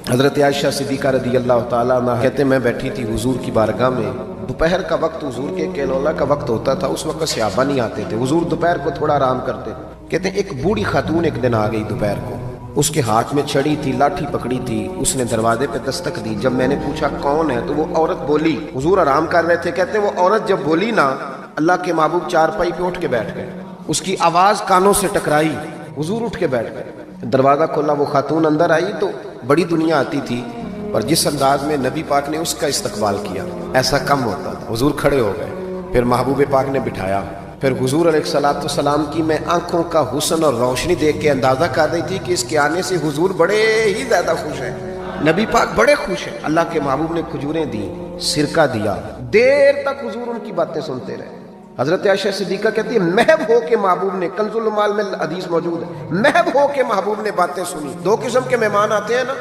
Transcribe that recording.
حضرت عائشہ صدیقہ رضی اللہ تعالیٰ عنہ کہتے میں بیٹھی تھی حضور کی بارگاہ میں، دوپہر کا وقت حضور کے کیلولا کا وقت ہوتا تھا، اس وقت صحابہ نہیں آتے تھے، حضور دوپہر کو تھوڑا آرام کرتے تھے۔ کہتے ہیں ایک بوڑھی خاتون ایک دن آ گئی دوپہر کو، اس کے ہاتھ میں چھڑی تھی، لاٹھی پکڑی تھی، اس نے دروازے پہ دستک دی۔ جب میں نے پوچھا کون ہے تو وہ عورت بولی، حضور آرام کر رہے تھے، کہتے ہیں وہ عورت جب بولی نا، اللہ کے محبوب چارپائی پہ اٹھ کے بیٹھ گئے، اس کی آواز کانوں سے ٹکرائی، حضور اٹھ کے بیٹھ گئے۔ دروازہ کھولا، وہ خاتون اندر آئی تو بڑی دنیا آتی تھی، اور جس انداز میں نبی پاک نے اس کا استقبال کیا ایسا کم ہوتا تھا۔ حضور کھڑے ہو گئے، پھر محبوب پاک نے بٹھایا، پھر حضور علیہ السلام کی میں آنکھوں کا حسن اور روشنی دیکھ کے اندازہ کر رہی تھی کہ اس کے آنے سے حضور بڑے ہی زیادہ خوش ہیں، نبی پاک بڑے خوش ہیں۔ اللہ کے محبوب نے کھجوریں دی، سرکہ دیا، دیر تک حضور ان کی باتیں سنتے رہے۔ حضرت عائشہ صدیقہ کہتی ہے محب ہو کے محبوب نے، کنز المال میں حدیث موجود ہے، محب ہو کے محبوب نے باتیں سنی۔ دو قسم کے مہمان آتے ہیں نا،